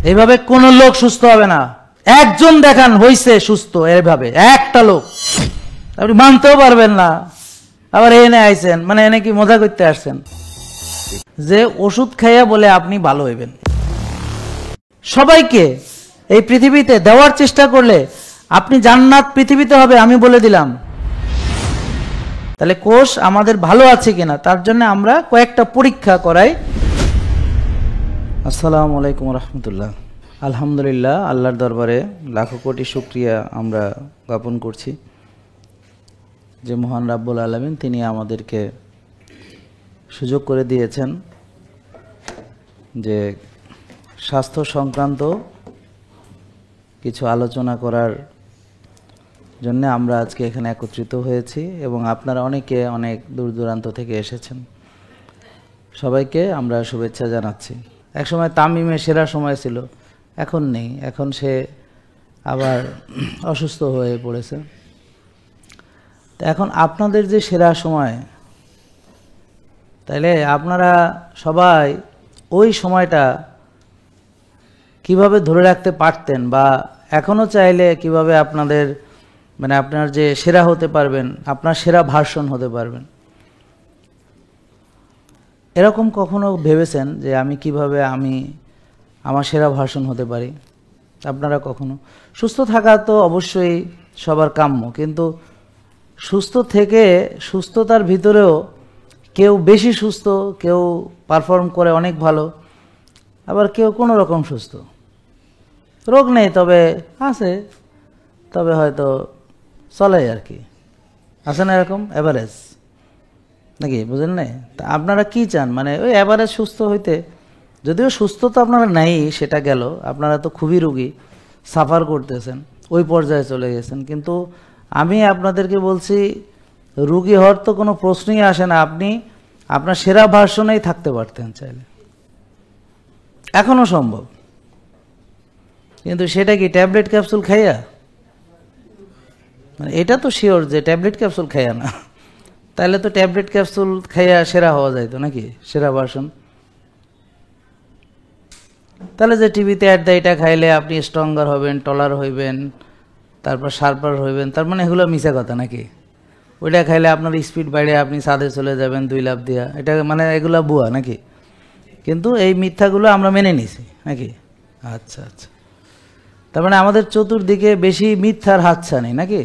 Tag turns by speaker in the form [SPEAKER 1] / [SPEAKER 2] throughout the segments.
[SPEAKER 1] এইভাবে কোনো লোক সুস্থ হবে না। একজন দেখান হইছে সুস্থ, এইভাবে একটা লোক, আপনি মানতেও পারবেন না। আবার এনে আইছেন, মানে এনে কি মজা করতে আসছেন যে ওষুধ খাইয়া বলে আপনি ভালো হইবেন? সবাইকে এই পৃথিবীতে দেওয়ার চেষ্টা করলে আপনি জান্নাত পৃথিবীতে হবে, আমি বলে দিলাম। তাহলে কোষ আমাদের ভালো আছে কিনা তার জন্য আমরা কয়েকটা পরীক্ষা করাই। আসসালামু আলাইকুম রহমতুল্লাহ। আলহামদুলিল্লাহ, আল্লাহর দরবারে লাখো কোটি শুকরিয়া আমরা জ্ঞাপন করছি যে মহান রাব্বুল আলামিন তিনি আমাদেরকে সুযোগ করে দিয়েছেন যে স্বাস্থ্য সংক্রান্ত কিছু আলোচনা করার জন্য আমরা আজকে এখানে একত্রিত হয়েছি এবং আপনারা অনেকে অনেক দূর দূরান্ত থেকে এসেছেন। সবাইকে আমরা শুভেচ্ছা জানাচ্ছি। একসময় তামিমের সেরা সময় ছিল, এখন নেই, এখন সে আবার অসুস্থ হয়ে পড়েছে। এখন আপনাদের যে সেরা সময়, তাইলে আপনারা সবাই ওই সময়টা কিভাবে ধরে রাখতে পারতেন বা এখনো চাইলে কিভাবে আপনাদের মানে আপনার যে সেরা হতে পারবেন, আপনার সেরা ভার্সন হতে পারবেন, এরকম কখনো ভেবেছেন যে আমি কিভাবে আমার সেরা ভার্সন হতে পারি? আপনারা কখনো? সুস্থ থাকা তো অবশ্যই সবার কাম্য, কিন্তু সুস্থ থেকে সুস্থতার ভিতরেও কেউ বেশি সুস্থ, কেউ পারফর্ম করে অনেক ভালো, আবার কেউ কোনো রকম সুস্থ, রোগ নেই তবে আছে, তবে হয়তো চলে আর কি, আছে না এরকম অ্যাভারেজ নাকি? বুঝেন নাই? তা আপনারা কি চান? মানে ওই অ্যাভারেজ সুস্থ হইতে, যদিও সুস্থ তো আপনারা নাই, সেটা গেল, আপনারা তো খুবই রোগী, সাফার করতেছেন, ওই পর্যায়ে চলে গেছেন। কিন্তু আমি আপনাদেরকে বলছি, রোগী হওয়ার তো কোনো প্রশ্নই আসে না। আপনি আপনার সেরা ভার্সনেই থাকতে পারতেন চাইলে, এখনো সম্ভব। কিন্তু সেটা কি ট্যাবলেট ক্যাপসুল খাইয়া? মানে এটা তো শিওর যে ট্যাবলেট ক্যাপসুল খাইয়া না। তাহলে তো ট্যাবলেট ক্যাপসুল খাইয়া সেরা হওয়া যাইতো নাকি, সেরা ভার্সন? তাহলে যে টিভিতে অ্যাড দেয় এটা খাইলে আপনি স্ট্রঙ্গার হবেন, টলার হইবেন, তারপর শার্পার হইবেন, তার মানে এগুলো মিছা কথা নাকি? ওইটা খাইলে আপনার স্পিড বাইরে, আপনি ছাদে চলে যাবেন 2 লাফ দিয়া, এটা মানে এগুলা ভুয়া নাকি? কিন্তু এই মিথ্যাগুলো আমরা মেনে নিছি নাকি? আচ্ছা আচ্ছা, তার মানে আমাদের চতুর্দিকে বেশি মিথ্যার হাতছানি নাকি?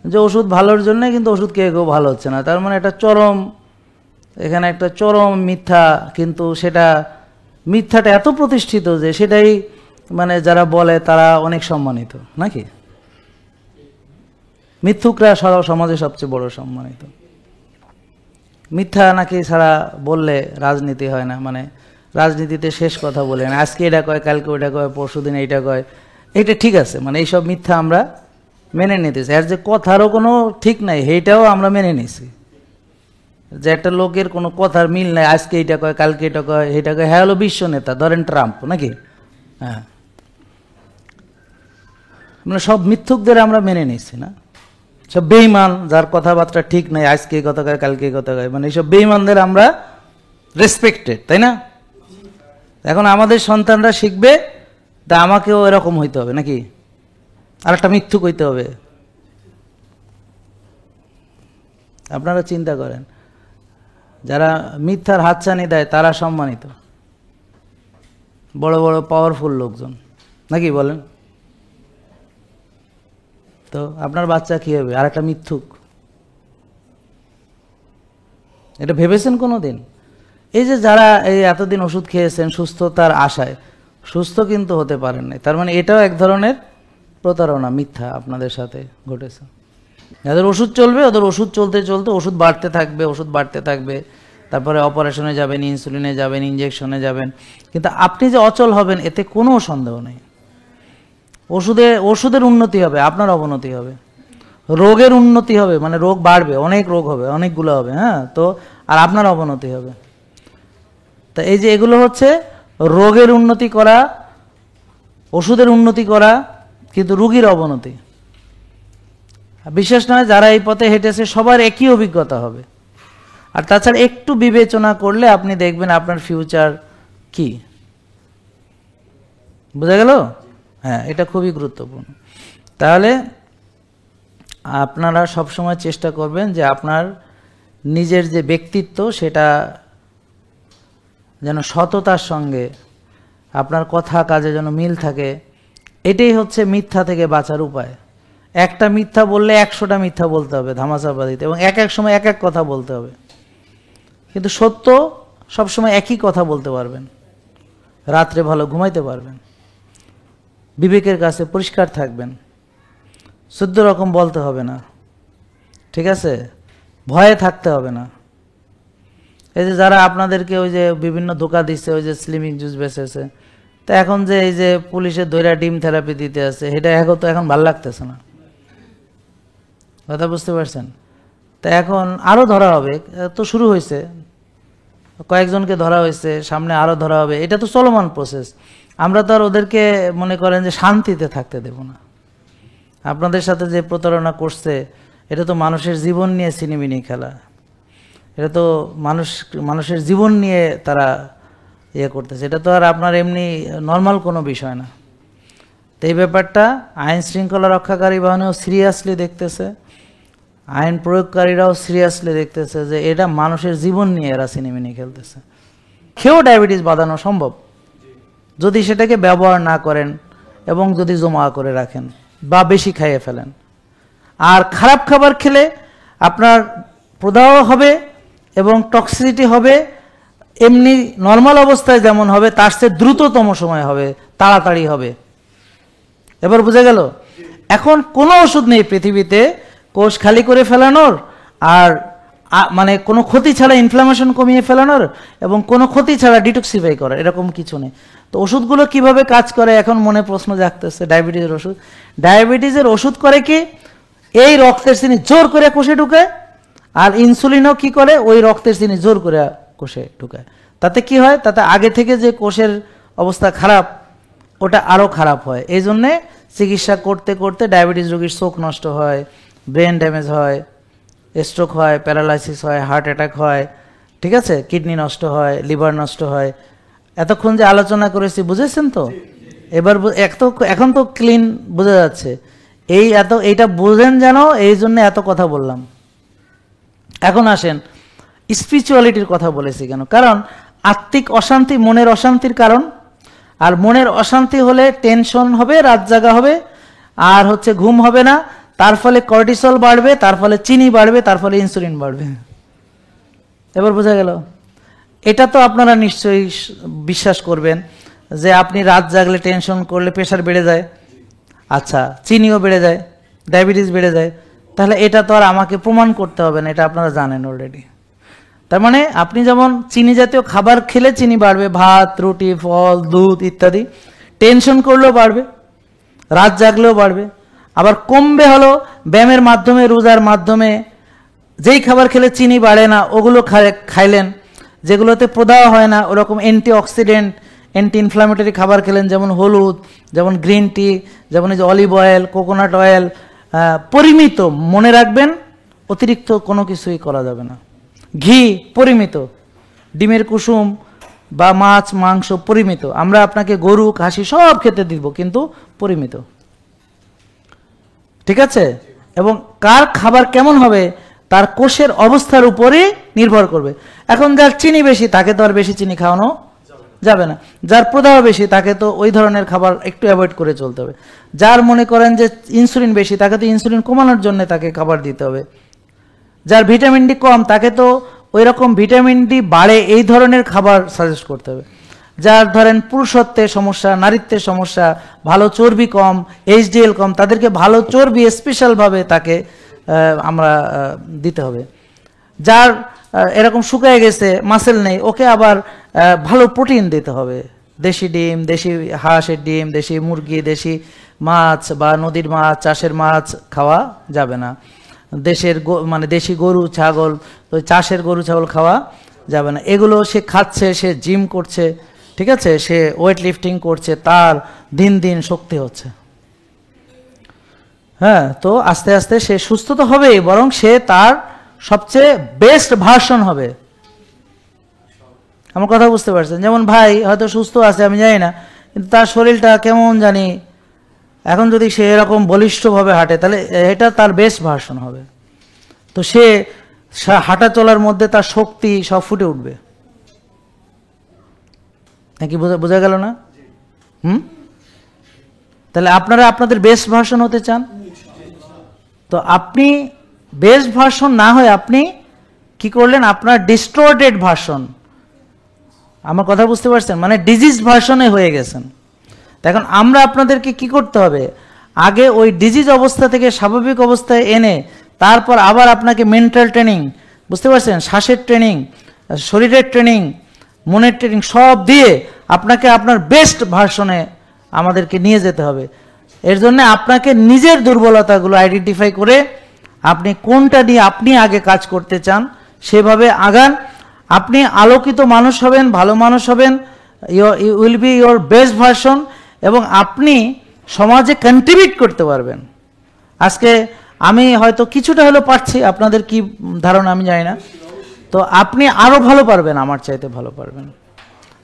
[SPEAKER 1] যে ওষুধ ভালোর জন্য, কিন্তু ওষুধ কেউ ভালো হচ্ছে না, তার মানে একটা চরম, এখানে একটা চরম মিথ্যা। কিন্তু সেটা মিথ্যাটা এত প্রতিষ্ঠিত যে সেটাই মানে যারা বলে তারা অনেক সম্মানিত নাকি? মিথ্যুকরা সমাজে সবচেয়ে বড় সম্মানিত। মিথ্যা নাকি ছাড়া বললে রাজনীতি হয় না, মানে রাজনীতিতে শেষ কথা বলে না, আজকে এটা কয়, কালকে ওইটা কয়, পরশুদিন এইটা কয়, এটা ঠিক আছে, মানে এইসব মিথ্যা আমরা মেনে নিতেছি। আর যে কথারও কোনো ঠিক নাই, সেইটাও আমরা মেনে নিছি, যে একটা লোকের কোনো কথার মিল নাই, আজকে এইটা কয়, কালকে এটা কয়, এইটা কয়, হ্যাঁ হলো বিশ্ব নেতা, ধরেন ট্রাম্প নাকি? হ্যাঁ, মানে সব মিথ্যুকদের আমরা মেনে নিছি না, সব বেঈমান, যার কথাবার্তা ঠিক নাই, আজকে এই কথা কয়, কালকে এই কথা কয়, মানে এইসব বেঈমানদের আমরা রেসপেক্টেড, তাই না? এখন আমাদের সন্তানরা শিখবে, তা আমাকেও এরকম হইতে হবে নাকি? আর একটা মিথ্যুক হইতে হবে? আপনারা চিন্তা করেন, যারা মিথ্যার হাতছানি দেয় তারা সম্মানিত, বড় বড় পাওয়ারফুল লোকজন নাকি? বলেন তো, আপনার বাচ্চা কি হবে? আর একটা মিথ্যুক? এটা ভেবেছেন কোনো দিন? এই যে যারা এই এতদিন ওষুধ খেয়েছেন সুস্থতার আশায়, সুস্থ কিন্তু হতে পারেন নাই, তার মানে এটাও এক ধরনের প্রতারণা, মিথ্যা আপনাদের সাথে ঘটেছে। যাদের ওষুধ চলবে, ওদের ওষুধ চলতে চলতে ওষুধ বাড়তে থাকবে, ওষুধ বাড়তে থাকবে, তারপরে অপারেশনে যাবেন, ইনসুলিনে যাবেন, ইঞ্জেকশনে যাবেন, কিন্তু আপনি যে অচল হবেন এতে কোনো সন্দেহ নেই। ওষুধের উন্নতি হবে, আপনার অবনতি হবে। রোগের উন্নতি হবে, মানে রোগ বাড়বে, অনেক রোগ হবে, অনেকগুলো হবে, হ্যাঁ, তো আর আপনার অবনতি হবে। তা এই যে এগুলো হচ্ছে রোগের উন্নতি করা, ওষুধের উন্নতি করা, কিন্তু রোগীর অবনতি। বিশেষ নয়, যারা এই পথে হেঁটেছে সবার একই অভিজ্ঞতা হবে। আর তাছাড়া একটু বিবেচনা করলে আপনি দেখবেন আপনার ফিউচার কি। বোঝা গেল? হ্যাঁ, এটা খুবই গুরুত্বপূর্ণ। তাহলে আপনারা সবসময় চেষ্টা করবেন যে আপনার নিজের যে ব্যক্তিত্ব সেটা যেন সততার সঙ্গে, আপনার কথা কাজে যেন মিল থাকে। এটাই হচ্ছে মিথ্যা থেকে বাঁচার উপায়। একটা মিথ্যা বললে 100টা মিথ্যা বলতে হবে ধামাচাপা দিতে, এবং এক এক সময় এক এক কথা বলতে হবে। কিন্তু সত্য সবসময় একই কথা বলতে পারবেন, রাত্রে ভালো ঘুমাইতে পারবেন, বিবেকের কাছে পরিষ্কার থাকবেন, 14 রকম বলতে হবে না, ঠিক আছে? ভয়ে থাকতে হবে না। এই যে যারা আপনাদেরকে ওই যে বিভিন্ন ধোকা দিচ্ছে, ওই যে স্লিমিং জুস বেচেছে, তা এখন যে এই যে পুলিশের দৈরা ডিম থেরাপি দিতে আছে, এটা এখন ভালো লাগতেছে না। কথা বুঝতে পারছেন? তা এখন আরও ধরা হবে, তো শুরু হয়েছে, কয়েকজনকে ধরা হয়েছে, সামনে আরও ধরা হবে। এটা তো চলমান প্রসেস। আমরা তো আর ওদেরকে মনে করেন যে শান্তিতে থাকতে দেব না। আপনাদের সাথে যে প্রতারণা করছে, এটা তো মানুষের জীবন নিয়ে সিনেমিনি খেলা। এটা তো মানুষের জীবন নিয়ে তারা ইয়ে করতেছে। এটা তো আর আপনার এমনি নর্মাল কোনো বিষয় না। তো এই ব্যাপারটা আইন শৃঙ্খলা রক্ষাকারী বাহিনীও সিরিয়াসলি দেখতেছে, আইন প্রয়োগকারীরাও সিরিয়াসলি দেখতেছে যে এটা মানুষের জীবন নিয়ে এরা সিনেমিনি খেলতেছে। খেয়েও ডায়াবেটিস বাঁধানো সম্ভব যদি সেটাকে ব্যবহার না করেন এবং যদি জমা করে রাখেন বা বেশি খাইয়ে ফেলেন। আর খারাপ খাবার খেলে আপনার প্রদাহ হবে এবং টক্সিসিটি হবে, এমনি নর্মাল অবস্থায় যেমন হবে তার চেয়ে দ্রুততম সময় হবে, তাড়াতাড়ি হবে। এবার বুঝে গেল? এখন কোনো ওষুধ নেই পৃথিবীতে কোষ খালি করে ফেলানোর, আর মানে কোনো ক্ষতি ছাড়া ইনফ্লামেশন কমিয়ে ফেলানোর, এবং কোনো ক্ষতি ছাড়া ডিটক্সিফাই করার, এরকম কিছু নেই। তো ওষুধগুলো কিভাবে কাজ করে এখন মনে প্রশ্ন জাগতেছে। ডায়াবেটিসের ওষুধ করে কি, এই রক্তের চিনি জোর করে কোষে ঢুকায়, আর ইনসুলিনও কি করে, ওই রক্তের চিনি জোর করে কোষে ঢুকায়। তাতে কি হয়, তাতে আগে থেকে যে কোষের অবস্থা খারাপ ওটা আরও খারাপ হয়। এই জন্যে চিকিৎসা করতে করতে ডায়াবেটিস রোগীর চোখ নষ্ট হয়, ব্রেন ড্যামেজ হয়, স্ট্রোক হয়, প্যারালাইসিস হয়, হার্ট অ্যাটাক হয়, ঠিক আছে, কিডনি নষ্ট হয়, লিভার নষ্ট হয়। এতক্ষণ যে আলোচনা করেছি বুঝেছেন তো? এবার এখন তো ক্লিন বোঝা যাচ্ছে। এইটা বোঝেন যেন, এই জন্য এত কথা বললাম। এখন আসেন স্পিরিচুয়ালিটির কথা বলেছি কেন? কারণ আত্মিক অশান্তি মনের অশান্তির কারণ, আর মনের অশান্তি হলে টেনশন হবে, রাত জাগা হবে, আর হচ্ছে ঘুম হবে না, তার ফলে কর্টিসল বাড়বে, তার ফলে চিনি বাড়বে, তার ফলে ইনসুলিন বাড়বে। এবার বোঝা গেল? এটা তো আপনারা নিশ্চয়ই বিশ্বাস করবেন যে আপনি রাত জাগলে টেনশন করলে প্রেশার বেড়ে যায়, আচ্ছা চিনিও বেড়ে যায়, ডায়াবেটিস বেড়ে যায়। তাহলে এটা তো আর আমাকে প্রমাণ করতে হবে না, এটা আপনারা জানেন অলরেডি। তার মানে আপনি যেমন চিনি জাতীয় খাবার খেলে চিনি বাড়বে, ভাত, রুটি, ফল, দুধ ইত্যাদি, টেনশন করলেও বাড়বে, রাত জাগলেও বাড়বে। আবার কমবে হলো ব্যায়ামের মাধ্যমে, রোজার মাধ্যমে। যেই খাবার খেলে চিনি বাড়ে না ওগুলো খাইলেন, যেগুলোতে প্রদাহ হয় না ওরকম অ্যান্টি অক্সিডেন্ট, অ্যান্টি ইনফ্লামেটরি খাবার খেলেন, যেমন হলুদ, যেমন গ্রিন টি, যেমন এই যে অলিভ অয়েল, কোকোনাট অয়েল। পরিমিত, মনে রাখবেন, অতিরিক্ত কোনো কিছুই করা যাবে না। ঘি পরিমিত, ডিমের কুসুম বা মাছ মাংস পরিমিত। আমরা আপনাকে গরু খাসি সব খেতে দিব, কিন্তু পরিমিত, ঠিক আছে? এবং কার খাবার কেমন হবে তার কোষের অবস্থার উপরে নির্ভর করবে। এখন যার চিনি বেশি তাকে তো আর বেশি চিনি খাওয়ানো যাবে না, যার প্রদাহ বেশি তাকে তো ওই ধরনের খাবার একটু অ্যাভয়েড করে চলতে হবে। যার মনে করেন যে ইনসুলিন বেশি তাকে তো ইনসুলিন কমানোর জন্য তাকে খাবার দিতে হবে। যার ভিটামিন ডি কম তাকে তো ওই রকম ভিটামিন ডি বাড়ে এই ধরনের খাবার সাজেস্ট করতে হবে। যার ধরেন পুরুষত্বের সমস্যা, নারীত্বের সমস্যা, ভালো চর্বি কম, এইচডিএল কম, তাদেরকে ভালো চর্বি স্পেশালভাবে তাকে আমরা দিতে হবে। যার এরকম শুকিয়ে গেছে, মাসেল নেই, ওকে আবার ভালো প্রোটিন দিতে হবে। দেশি ডিম, দেশি হাঁসের ডিম, দেশি মুরগি, দেশি মাছ বা নদীর মাছ, চাষের মাছ খাওয়া যাবে না। মানে দেশি গরু ছাগল, তো চাষের গরু ছাগল খাওয়া যাবে না। এগুলো সে খাচ্ছে, সে জিম করছে, ঠিক আছে, সে ওয়েট লিফটিং করছে, তার দিন দিন শক্তি হচ্ছে। হ্যাঁ, তো আস্তে আস্তে সে সুস্থ তো হবেই, বরং সে তার সবচেয়ে বেস্ট ভার্সন হবে। আমার কথা বুঝতে পারছেন? যেমন ভাই হয়তো সুস্থ আছে আমি জানি না, কিন্তু তার শরীরটা কেমন জানি, এখন যদি সে এরকম বলিষ্ঠভাবে হাঁটে তাহলে এটা তার বেস্ট ভার্সন হবে। তো সে হাঁটা চলার মধ্যে তার শক্তি সব ফুটে উঠবে, নাকি বোঝা গেল না? তাহলে আপনারা আপনাদের বেস্ট ভার্সন হতে চান, তো আপনি বেস্ট ভার্সন না হয়ে আপনি কি করলেন, আপনার ডিস্টর্টেড ভার্সন, আমার কথা বুঝতে পারছেন, মানে ডিজিজ ভার্সনে হয়ে গেছেন। এখন আমরা আপনাদেরকে কি করতে হবে, আগে ওই ডিজিজ অবস্থা থেকে স্বাভাবিক অবস্থায় এনে তারপর আবার আপনাকে মেন্টাল ট্রেনিং, বুঝতে পারছেন, শ্বাসের ট্রেনিং, শরীরের ট্রেনিং, মনের ট্রেনিং সব দিয়ে আপনাকে আপনার বেস্ট ভার্সনে আমাদেরকে নিয়ে যেতে হবে। এর জন্য আপনাকে নিজের দুর্বলতাগুলো আইডেন্টিফাই করে আপনি কোনটা নিয়ে আপনি আগে কাজ করতে চান সেভাবে আগান। আপনি আলোকিত মানুষ হবেন, ভালো মানুষ হবেন, you will be your best version, এবং আপনি সমাজে কন্ট্রিবিউট করতে পারবেন। আজকে আমি হয়তো কিছুটা হলেও পারছি, আপনাদের কি ধারণা আমি জানি না, তো আপনি আরও ভালো পারবেন, আমার চাইতে ভালো পারবেন।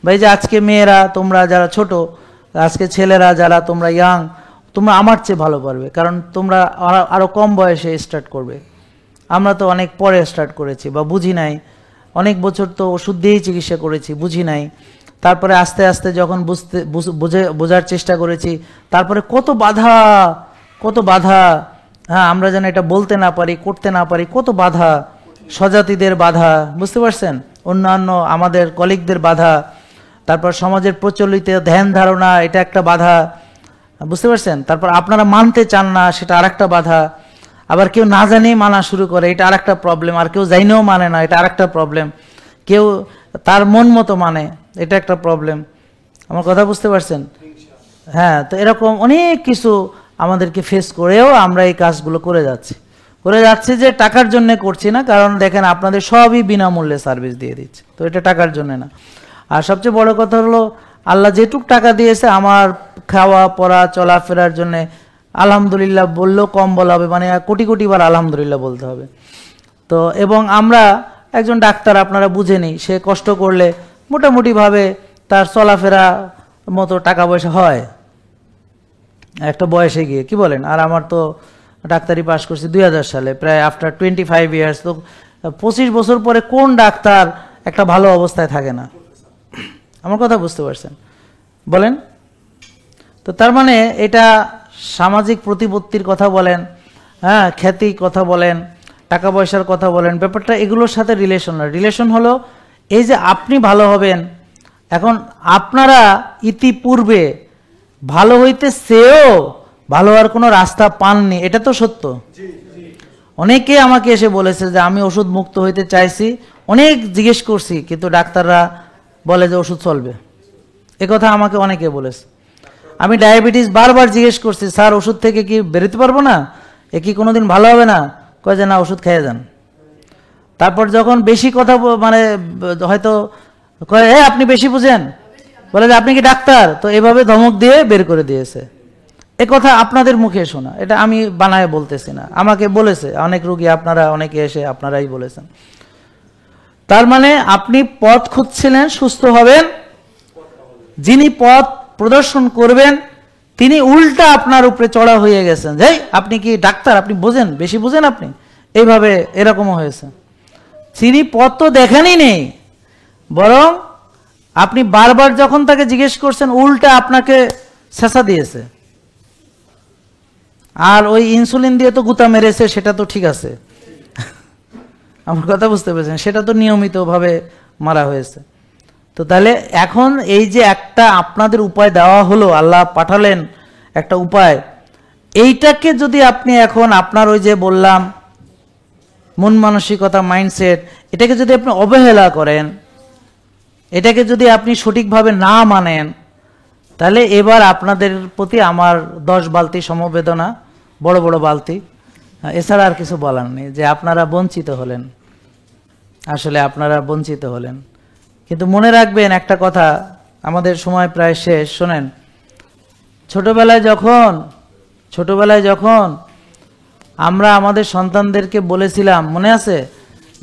[SPEAKER 1] ভাই যে আজকে মেয়েরা তোমরা যারা ছোট, আজকে ছেলেরা যারা তোমরা ইয়াং, তোমরা আমার চেয়ে ভালো পারবে, কারণ তোমরা আরও কম বয়সে স্টার্ট করবে। আমরা তো অনেক পরে স্টার্ট করেছি বা বুঝি নাই, অনেক বছর তো ওষুধ দিয়েই চিকিৎসা করেছি, বুঝি নাই। তারপরে আস্তে আস্তে যখন বোঝার চেষ্টা করেছি, তারপরে কত বাধা, হ্যাঁ, আমরা যেন এটা বলতে না পারি, করতে না পারি, কত বাধা, স্বজাতিদের বাধা, বুঝতে পারছেন, অন্যান্য আমাদের কলিগদের বাধা, তারপর সমাজের প্রচলিত ধ্যান ধারণা, এটা একটা বাধা, বুঝতে পারছেন। তারপর আপনারা মানতে চান না, সেটা আরেকটা বাধা। আবার কেউ না জানেই মানা শুরু করে, এটা আরেকটা প্রবলেম। আর কেউ জানেও মানে না, এটা আরেকটা প্রবলেম। কেউ তার মন মতো মানে, এটা একটা প্রবলেম। আমার কথা বুঝতে পারছেন? হ্যাঁ, তো এরকম অনেক কিছু আমাদেরকে ফেস করেও আমরা এই কাজগুলো করে যাচ্ছি যে টাকার জন্য করছি না, কারণ দেখেন আপনাদের সবই বিনামূল্যে সার্ভিস দিয়ে দিচ্ছে, তো এটা টাকার জন্য না। আর সবচেয়ে বড় কথা হলো, আল্লাহ যেটুক টাকা দিয়েছে আমার খাওয়া পড়া চলাফেরার জন্য, আলহামদুলিল্লাহ বললেও কম বলা হবে, মানে কোটি কোটি বার আলহামদুলিল্লাহ বলতে হবে। তো এবং আমরা একজন ডাক্তার, আপনারা বুঝে নিই, সে কষ্ট করলে মোটামুটিভাবে তার চলাফেরা মতো টাকা পয়সা হয় একটা বয়সে গিয়ে, কি বলেন? আর আমার তো ডাক্তারি পাশ করছি 2000 সালে, প্রায় আফটার 25 ইয়ার্স, তো 25 বছর পরে কোন ডাক্তার একটা ভালো অবস্থায় থাকে না? আমার কথা বুঝতে পারছেন, বলেন? তো তার মানে এটা সামাজিক প্রতিপত্তির কথা বলেন, হ্যাঁ, খ্যাতি কথা বলেন, টাকা পয়সার কথা বলেন, ব্যাপারটা এগুলোর সাথে রিলেশন হলো এই যে আপনি ভালো হবেন। এখন আপনারা ইতিপূর্বে ভালো হইতে চেয়েও ভালো হওয়ার কোনো রাস্তা পাননি, এটা তো সত্য। অনেকে আমাকে এসে বলেছে যে আমি ওষুধ মুক্ত হইতে চাইছি, অনেক জিজ্ঞেস করছি, কিন্তু ডাক্তাররা বলে যে ওষুধ চলবে। একথা আমাকে অনেকে বলেছে। আমি ডায়াবেটিস বারবার জিজ্ঞেস করছি, স্যার ওষুধ থেকে কি বেরোতে পারবো না, এ কি কোনোদিন ভালো হবে না? কয় যে না, ওষুধ খেয়ে যান। তারপর যখন বেশি কথা মানে হয়তো কয় আপনি বেশি বুঝেন, বলে যে আপনি কি ডাক্তার, তো এভাবে ধমক দিয়ে বের করে দিয়েছে। এ কথা আপনাদের মুখে শোনা, এটা আমি বানায় বলতেছি না, আমাকে বলেছে অনেক রোগী, আপনারা অনেকে এসে আপনারাই বলেছেন। তার মানে আপনি পথ খুঁজছিলেন, সুস্থ হবেন, যিনি পথ প্রদর্শন করবেন তিনি উল্টা আপনার উপরে চড়া হয়ে গেছেন, যে আপনি কি ডাক্তার, আপনি বোঝেন, বেশি বোঝেন আপনি, এইভাবে এরকমও হয়েছে। তিনি পথ তো দেখেনই নেই, বরং আপনি বারবার যখন তাকে জিজ্ঞেস করছেন উল্টা আপনাকে ছেঁচা দিয়েছে। আর ওই ইনসুলিন দিয়ে তো গুতা মেরেছে, সেটা তো ঠিক আছে, আমার কথা বুঝতে পেরেছেন, সেটা তো নিয়মিতভাবে মারা হয়েছে। তো তাহলে এখন এই যে একটা আপনাদের উপায় দেওয়া হলো, আল্লাহ পাঠালেন একটা উপায়, এইটাকে যদি আপনি এখন আপনার ওই যে বললাম মন মানসিকতা, মাইন্ডসেট, এটাকে যদি আপনি অবহেলা করেন, এটাকে যদি আপনি সঠিকভাবে না মানেন, তাহলে এবার আপনাদের প্রতি আমার 10 বালতি সমবেদনা, বড় বড় বালতি, এছাড়া আর কিছু বলার নেই, যে আপনারা বঞ্চিত হলেন, আসলে আপনারা বঞ্চিত হলেন। কিন্তু মনে রাখবেন একটা কথা, আমাদের সময় প্রায় শেষ, শোনেন, ছোটবেলায় যখন আমরা আমাদের সন্তানদেরকে বলেছিলাম, মনে আছে,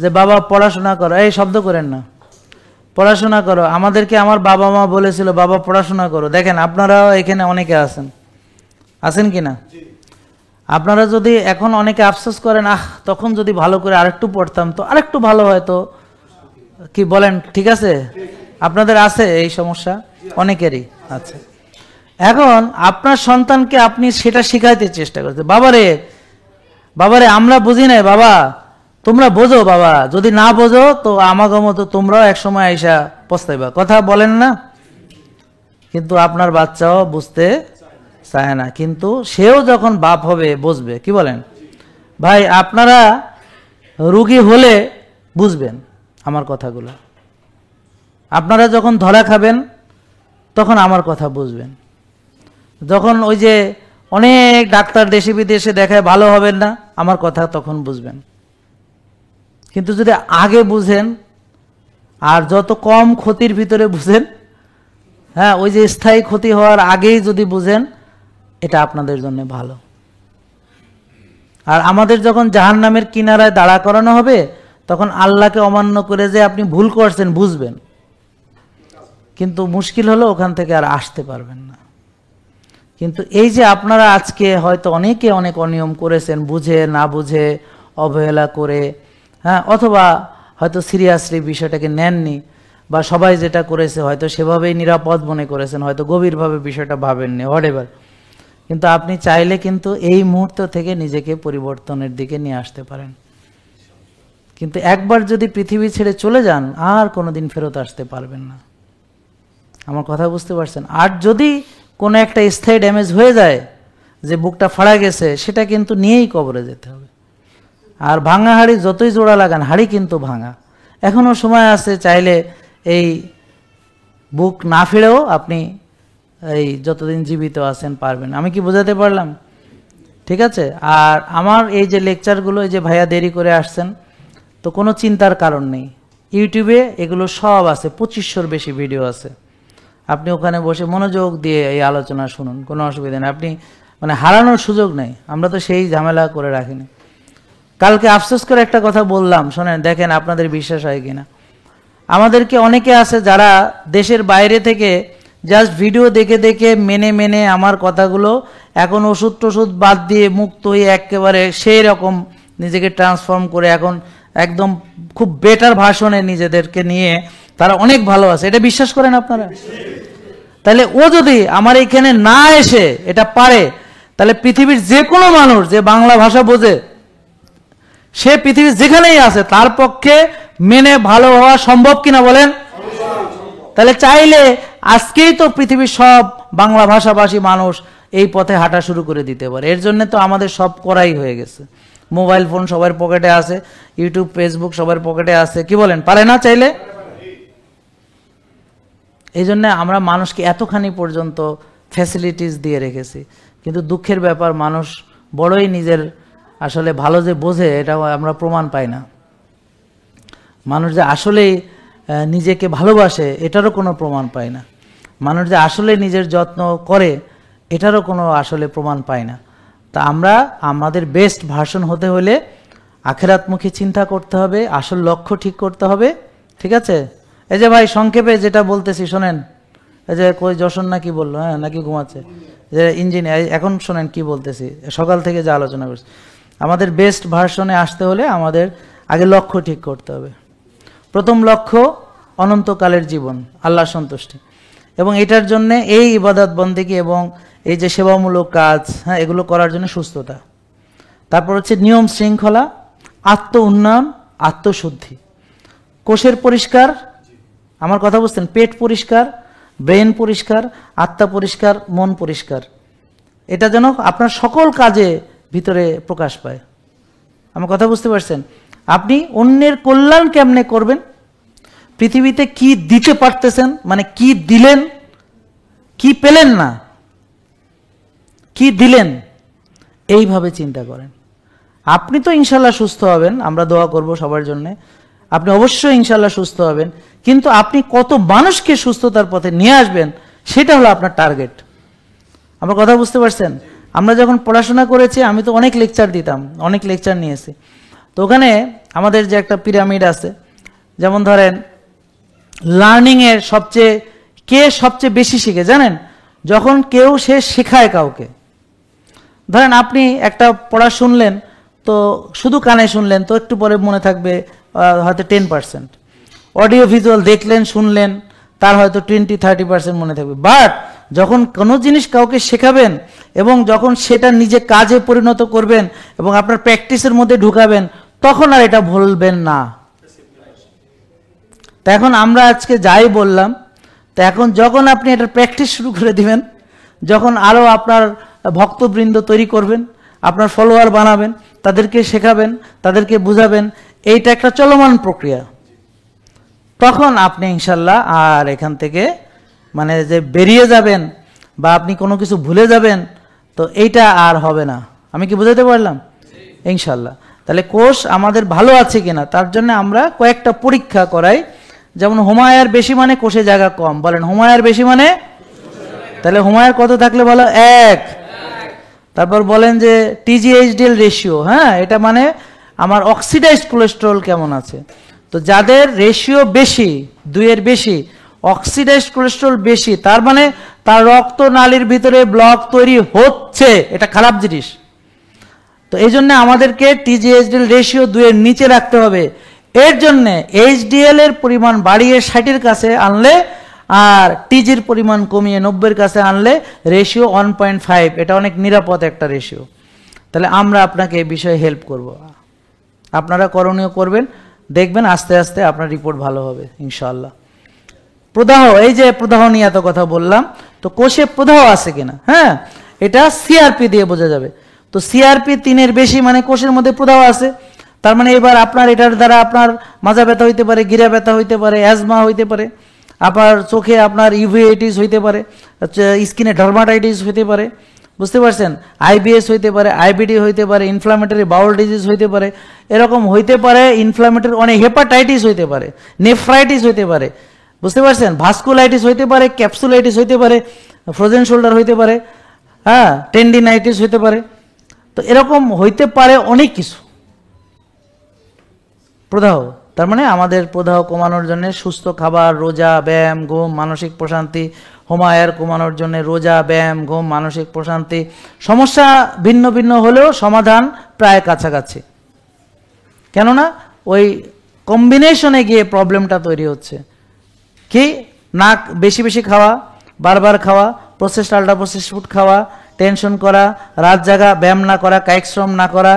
[SPEAKER 1] যে বাবা পড়াশোনা করো, এই শব্দ করেন না, পড়াশোনা করো। আমাদেরকে আমার বাবা মা বলেছিল বাবা পড়াশোনা করো। দেখেন আপনারাও এখানে অনেকে আছেন কি না? আপনারা যদি এখন অনেকে আফসোস করেন, তখন যদি ভালো করে আরেকটু পড়তাম তো আরেকটু ভালো হয়তো, কি বলেন? ঠিক আছে, আপনাদের আছে এই সমস্যা অনেকেরই আছে। এখন আপনার সন্তানকে আপনি সেটা শেখাইতে চেষ্টা করতে, বাবারে আমরা বুঝি নাই বাবা, তোমরা বোঝো বাবা, যদি না বোঝো তো আমাকে মতো তোমরাও একসময় আইসা পস্তাইবা, কথা বলেন না? কিন্তু আপনার বাচ্চাও বুঝতে চায় না, কিন্তু সেও যখন বাপ হবে বুঝবে। কি বলেন ভাই? আপনারা রুগী হলে বুঝবেন আমার কথাগুলো, আপনারা যখন ধরা খাবেন তখন আমার কথা বুঝবেন। যখন ওই যে অনেক ডাক্তার দেশে বিদেশে দেখায় ভালো হবেন না, আমার কথা তখন বুঝবেন। কিন্তু যদি আগে বুঝেন আর যত কম ক্ষতির ভিতরে বুঝেন, হ্যাঁ, ওই যে স্থায়ী ক্ষতি হওয়ার আগেই যদি বুঝেন, এটা আপনাদের জন্য ভালো। আর আমাদের যখন জাহান্নামের কিনারায় দাঁড়া করানো হবে, তখন আল্লাহকে অমান্য করে যে আপনি ভুল করছেন বুঝবেন, কিন্তু মুশকিল হলো ওখান থেকে আর আসতে পারবেন না। কিন্তু এই যে আপনারা আজকে হয়তো অনেকে অনেক অনিয়ম করেছেন, বুঝে না বুঝে অবহেলা করে, হ্যাঁ, অথবা হয়তো সিরিয়াসলি বিষয়টাকে নেননি, বা সবাই যেটা করেছে হয়তো সেভাবেই নিরাপদ মনে করেছেন, হয়তো গভীরভাবে বিষয়টা ভাবেননি, হোয়াটএভার। কিন্তু আপনি চাইলে কিন্তু এই মুহূর্ত থেকে নিজেকে পরিবর্তনের দিকে নিয়ে আসতে পারেন। কিন্তু একবার যদি পৃথিবী ছেড়ে চলে যান, আর কোনোদিন ফেরত আসতে পারবেন না। আমার কথা বুঝতে পারছেন? আর যদি কোনো একটা স্থায়ী ড্যামেজ হয়ে যায়, যে বুকটা ফাড়া গেছে, সেটা কিন্তু নিয়েই কবরে যেতে হবে। আর ভাঙা হাড়ি যতই জোড়া লাগান, হাড়ি কিন্তু ভাঙা। এখনও সময় আছে, চাইলে এই বুক না ফিরেও আপনি এই যতদিন জীবিত আছেন পারবেন। আমি কি বোঝাতে পারলাম? ঠিক আছে। আর আমার এই যে লেকচারগুলো, এই যে ভাইয়া দেরি করে আসছেন, তো কোনো চিন্তার কারণ নেই। ইউটিউবে এগুলো সব আছে, 2500-র বেশি ভিডিও আছে। আপনি ওখানে বসে মনোযোগ দিয়ে এই আলোচনা শুনুন, কোনো অসুবিধা নেই। আপনি মানে হারানোর সুযোগ নেই, আমরা তো সেই ঝামেলা করে রাখিনি। কালকে আফসোস করে একটা কথা বললাম, শোনেন, দেখেন আপনাদের বিশ্বাস হয় কিনা। আমাদেরকে অনেকে আছে যারা দেশের বাইরে থেকে জাস্ট ভিডিও দেখে দেখে মেনে আমার কথাগুলো এখন ওষুধ টষুধ বাদ দিয়ে মুক্ত হয়ে একেবারে সেই রকম নিজেকে ট্রান্সফর্ম করে এখন একদম খুব বেটার ভার্সনে নিজেদেরকে নিয়ে তারা অনেক ভালো আছে। এটা বিশ্বাস করেন আপনারা? তাহলে ও যদি আমার এখানে না এসে এটা পারে, তাহলে পৃথিবীর যে কোনো মানুষ যে বাংলা ভাষা বোঝে, সে পৃথিবীর যেখানেই আছে, তার পক্ষে মেনে ভালো হওয়া সম্ভব কিনা বলেন? তাহলে চাইলে আজকেই তো পৃথিবীর সব বাংলা ভাষাভাষী মানুষ এই পথে হাঁটা শুরু করে দিতে পারে। এর জন্য তো আমাদের সব করাই হয়ে গেছে। মোবাইল ফোন সবার পকেটে আছে, ইউটিউব ফেসবুক সবার পকেটে আছে। কি বলেন, পারে না চাইলে? এই জন্য আমরা মানুষকে এতখানি পর্যন্ত ফ্যাসিলিটিস দিয়ে রেখেছি। কিন্তু দুঃখের ব্যাপার, মানুষ বড়ই নিজের আসলে ভালো যে বোঝে, এটাও আমরা প্রমাণ পাই না। মানুষ যে আসলেই নিজেকে ভালোবাসে, এটারও কোনো প্রমাণ পায় না। মানুষ যে আসলে নিজের যত্ন করে, এটারও কোনো আসলে প্রমাণ পায় না। তা আমরা আমাদের বেস্ট ভার্সন হতে হলে আখেরাতমুখী চিন্তা করতে হবে, আসল লক্ষ্য ঠিক করতে হবে। ঠিক আছে? এই যে ভাই সংক্ষেপে যেটা বলতেছি শোনেন, এই যে কই যশন না কি বললো, হ্যাঁ নাকি ঘুমাচ্ছে, যে ইঞ্জিনিয়ার, এখন শোনেন কি বলতেছি, সকাল থেকে যা আলোচনা করছি। আমাদের বেস্ট ভার্সনে আসতে হলে আমাদের আগে লক্ষ্য ঠিক করতে হবে। প্রথম লক্ষ্য অনন্তকালের জীবন, আল্লাহর সন্তুষ্টি, এবং এটার জন্য এই ইবাদত বন্দেগী এবং এই যে সেবামূলক কাজ, হ্যাঁ, এগুলো করার জন্য সুস্থতা। তারপর হচ্ছে নিয়ম শৃঙ্খলা, আত্ম উন্নয়ন, আত্মশুদ্ধি, কোষের পরিষ্কার, আমার কথা বুঝছেন, পেট পরিষ্কার, ব্রেন পরিষ্কার, আত্মা পরিষ্কার, মন পরিষ্কার। এটা যেন আপনার সকল কাজে ভিতরে প্রকাশ পায়। আমার কথা বুঝতে পারছেন? আপনি অন্যের কল্যাণ কেমনে করবেন, পৃথিবীতে কি দিতে পারতেছেন, মানে কি দিলেন, কি পেলেন না, কি দিলেন, এইভাবে চিন্তা করেন। আপনি তো ইনশাল্লাহ সুস্থ হবেন, আমরা দোয়া করব সবার জন্য, আপনি অবশ্যই ইনশাল্লাহ সুস্থ হবেন। কিন্তু আপনি কত মানুষকে সুস্থতার পথে নিয়ে আসবেন, সেটা হলো আপনার টার্গেট। আমার কথা বুঝতে পারছেন? আমরা যখন পড়াশোনা করেছি, আমি তো অনেক লেকচার দিতাম, অনেক লেকচার নিয়েছি। তো ওখানে আমাদের যে একটা পিরামিড আছে, যেমন ধরেন লার্নিংয়ের কে সবচেয়ে বেশি শিখে জানেন? যখন কেউ সে শেখায় কাউকে। ধরেন আপনি একটা পড়া শুনলেন, তো শুধু কানে শুনলেন, তো একটু পরে মনে থাকবে হয়তো 10%। অডিও ভিজুয়াল দেখলেন, শুনলেন, তার হয়তো 20-30% মনে থাকবে। বাট যখন কোনো জিনিস কাউকে শেখাবেন এবং যখন সেটা নিজে কাজে পরিণত করবেন এবং আপনার প্র্যাকটিসের মধ্যে ঢুকাবেন, তখন আর এটা ভুলবেন না। তা এখন আমরা আজকে যাই বললাম, তো এখন যখন আপনি এটা প্র্যাকটিস শুরু করে দিবেন, যখন আরও আপনার ভক্তবৃন্দ তৈরি করবেন, আপনার ফলোয়ার বানাবেন, তাদেরকে শেখাবেন, তাদেরকে বুঝাবেন, এইটা একটা চলমান প্রক্রিয়া। তখন আপনি ইনশাল্লাহ আর এখান থেকে মানে যে বেরিয়ে যাবেন বা আপনি কোনো কিছু ভুলে যাবেন, তো এইটা আর হবে না। আমি কি বুঝাতে পারলাম? ইনশাল্লাহ। তাহলে কোষ আমাদের ভালো আছে কিনা তার জন্য আমরা কয়েকটা পরীক্ষা করাই। যেমন হোমায়ার বেশি মানে কোষে জায়গা কম। বলেন হোমায়ার বেশি মানে? তাহলে হোমায়ার কত থাকলে বলো? 1। তারপর বলেন যে TGHDL রেশিও, হ্যাঁ, এটা মানে আমার অক্সিডাইজড কোলেস্টেরল কেমন আছে। তো যাদের রেশিও বেশি, 2-এর বেশি, অক্সিডাইজড কোলেস্টেরল বেশি, তার মানে তার রক্ত নালীর ভিতরে ব্লক তৈরি হচ্ছে, এটা খারাপ জিনিস। তো এই জন্য আমাদেরকে TGHDL রেশিও 2-এর নিচে রাখতে হবে। এর জন্যে HDL এর পরিমাণ বাড়িয়ে 60-এর কাছে আনলে আর টিজির পরিমাণ কমিয়ে 90-এর কাছে আনলে রেশিও 1.5, এটা অনেক নিরাপদ একটা রেশিও। তাহলে আমরা আপনাকে এই বিষয়ে হেল্প করব। আপনারা করণীয় করবেন, দেখবেন আস্তে আস্তে আপনার রিপোর্ট ভালো হবে ইনশাআল্লাহ। প্রদাহ, এই যে প্রদাহ নিয়ে এত কথা বললাম, তো কোষে প্রদাহ আছে কিনা, হ্যাঁ, এটা CRP দিয়ে বোঝা যাবে। তো CRP 3-এর বেশি মানে কোষের মধ্যে প্রদাহ আছে। তার মানে এবার আপনার এটার দ্বারা আপনার মাজা ব্যথা হইতে পারে, গিরা ব্যথা হইতে পারে, অ্যাজমা হইতে পারে, আবার চোখে আপনার ইউভেইটিস হইতে পারে, স্কিনে ডার্মাটাইটিস হইতে পারে, বুঝতে পারছেন, IBS হইতে পারে, IBD হইতে পারে, ইনফ্লামেটরি বাউল ডিজিজ হইতে পারে, এরকম হইতে পারে, ইনফ্লামেটরি অনেক হেপাটাইটিস হইতে পারে, নেফ্রাইটিস হইতে পারে, বুঝতে পারছেন, ভাস্কুলাইটিস হইতে পারে, ক্যাপসুলাইটিস হইতে পারে, ফ্রোজেন শোল্ডার হইতে পারে, হ্যাঁ, টেন্ডিনাইটিস হইতে পারে। তো এরকম হইতে পারে অনেক কিছু প্রদাহ। তার মানে আমাদের প্রদাহ কমানোর জন্য সুস্থ খাবার, রোজা, ব্যায়াম, ঘুম, মানসিক প্রশান্তি। হোমায়ার কমানোর জন্য রোজা, ব্যায়াম, ঘুম, মানসিক প্রশান্তি। সমস্যা ভিন্ন ভিন্ন হলেও সমাধান প্রায় কাছাকাছি, কেননা ওই কম্বিনেশনে গিয়ে প্রবলেমটা তৈরি হচ্ছে। কি না, বেশি বেশি খাওয়া, বারবার খাওয়া, প্রসেসড আল্ট্রা প্রসেসড ফুড খাওয়া, টেনশন করা, রাত জাগা, ব্যায়াম না করা, কায়িক শ্রম না করা,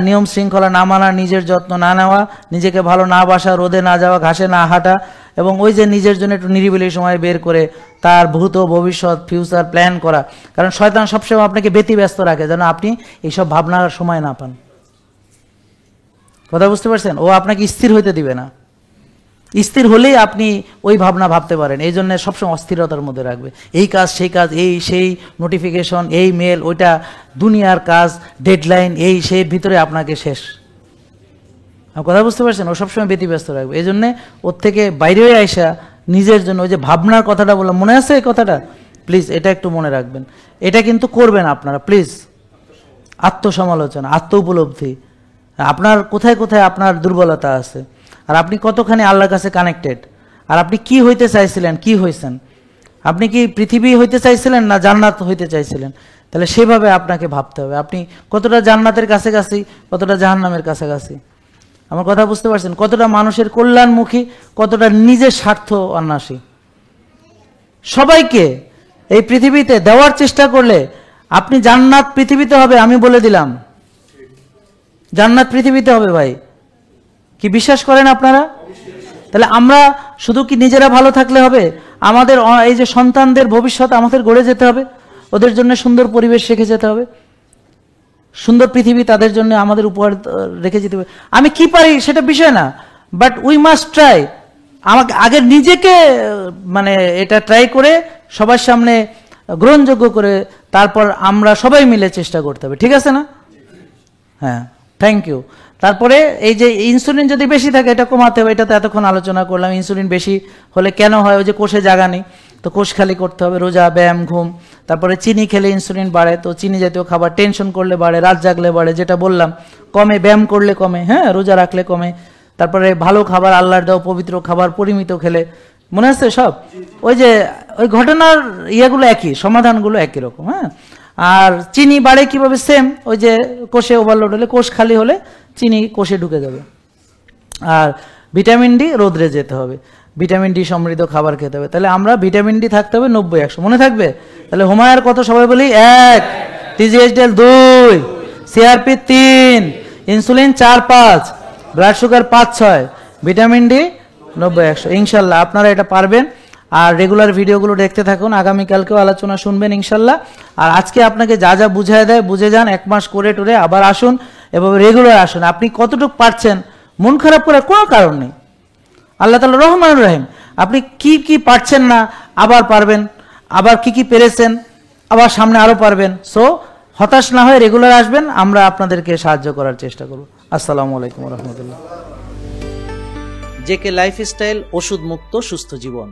[SPEAKER 1] নিয়ম শৃঙ্খলা না মানা, নিজের যত্ন না নেওয়া, নিজেকে ভালো না বাসা, রোদে না যাওয়া, ঘাসে না হাঁটা, এবং ওই যে নিজের জন্য একটু নিরিবিলি সময় বের করে তার ভূত ভবিষ্যৎ ফিউচার প্ল্যান করা। কারণ শয়তান সবসময় আপনাকে ব্যতিব্যস্ত রাখে যেন আপনি এইসব ভাবনার সময় না পান। কথা বুঝতে পারছেন? ও আপনাকে স্থির হইতে দিবে না। স্থির হলেই আপনি ওই ভাবনা ভাবতে পারেন। এই জন্য সবসময় অস্থিরতার মধ্যে রাখবে। এই কাজ, সেই কাজ, এই সেই নোটিফিকেশন, এই মেল, ওইটা দুনিয়ার কাজ, ডেডলাইন, এই সেই ভিতরে আপনাকে শেষ। কথা বুঝতে পারছেন? ও সবসময় ব্যতিব্যস্ত রাখবে। এই জন্যে ওর থেকে বাইরে হয়ে আসা নিজের জন্য, ওই যে ভাবনার কথাটা বললাম, মনে আছে এই কথাটা? প্লিজ এটা একটু মনে রাখবেন। এটা কিন্তু করবেন আপনারা প্লিজ। আত্মসমালোচনা, আত্ম উপলব্ধি, আপনার কোথায় কোথায় আপনার দুর্বলতা আছে, আর আপনি কতখানি আল্লাহর কাছে কানেক্টেড, আর আপনি কি হইতে চাইছিলেন, কি হয়েছেন, আপনি কি পৃথিবী হইতে চাইছিলেন না জান্নাত হইতে চাইছিলেন, তাহলে সেভাবে আপনাকে ভাবতে হবে। আপনি কতটা জান্নাতের কাছাকাছি, কতটা জাহান্নামের কাছাকাছি। আমার কথা বুঝতে পারছেন? কতটা মানুষের কল্যাণমুখী, কতটা নিজের স্বার্থ অন্বেষী। সবাইকে এই পৃথিবীতে দেওয়ার চেষ্টা করলে আপনি জান্নাত পৃথিবীতে হবে। আমি বলে দিলাম, জান্নাত পৃথিবীতে হবে ভাই। কি বিশ্বাস করেন আপনারা? তাহলে আমরা শুধু কি নিজেরা ভালো থাকলে হবে? আমাদের এই যে সন্তানদের ভবিষ্যৎ আমাদের গড়ে যেতে হবে, ওদের জন্য সুন্দর পরিবেশ রেখে যেতে হবে, সুন্দর পৃথিবী তাদের জন্য আমাদের উপহার রেখে যেতে হবে। আমি কি পারি সেটা বিষয় না, বাট উই মাস্ট ট্রাই। আমাকে আগে নিজেকে মানে এটা ট্রাই করে সবার সামনে গ্রহণযোগ্য করে তারপর আমরা সবাই মিলে চেষ্টা করতে হবে। ঠিক আছে না? হ্যাঁ, থ্যাংক ইউ। তারপরে এই যে ইনসুলিন যদি বেশি থাকে এটা কমাতে হবে। এটা তো এতক্ষণ আলোচনা করলাম। ইনসুলিন বেশি হলে কেন হয়? ওই যে কোষে জায়গা নেই, তো কোষ খালি করতে হবে। রোজা, ব্যায়াম, ঘুম। তারপরে চিনি খেলে ইনসুলিন বাড়ে, তো চিনি জাতীয় খাবার। টেনশন করলে বাড়ে, রাত জাগলে বাড়ে, যেটা বললাম। কমে, ব্যায়াম করলে কমে, হ্যাঁ, রোজা রাখলে কমে। তারপরে ভালো খাবার, আল্লাহর দেওয়া পবিত্র খাবার পরিমিত খেলে মনে আছে সব? ওই যে ওই ঘটনার ইয়েগুলো একই, সমাধানগুলো একই রকম। হ্যাঁ, আর চিনি বাড়ে কিভাবে? সেম, ওই যে কোষে ওভারলোড হলে, কোষ খালি হলে চিনি কোষে ঢুকে যাবে। আর ভিটামিন ডি, রোদ্রে যেতে হবে, ভিটামিন ডি সমৃদ্ধ খাবার খেতে হবে। তাহলে আমরা ভিটামিন ডি থাকতে হবে 90-100, মনে থাকবে? তাহলে হোমায়ার কত সবাই বলি? 1, TG HDL 2, CRP 3, insulin 4-5, blood sugar 5-6, vitamin D 90-100। ইনশাল্লাহ আপনারা এটা পারবেন। আর রেগুলার ভিডিওগুলো দেখতে থাকুন, আগামীকালকেও আলোচনা শুনবেন ইনশাল্লাহ। আর আজকে আপনাকে যা যা বুঝায় দেয় বুঝে যান, 1 মাস করে টরে আবার আসুন, এভাবে রেগুলার আসুন। আপনি কতটুকু পারছেন, মন খারাপ করার কোনো কারণ নেই। আল্লাহ তাআলা রহমানুর রহিম। আপনি কি কি পারছেন না আবার পারবেন, আবার কি কি পেরেছেন আবার সামনে আরো পারবেন। সো হতাশ না হয়ে রেগুলার আসবেন, আমরা আপনাদেরকে সাহায্য করার চেষ্টা করব। আসসালামু আলাইকুম রহমতুল্লাহ। জেকে লাইফস্টাইল, ওষুধ মুক্ত সুস্থ জীবন।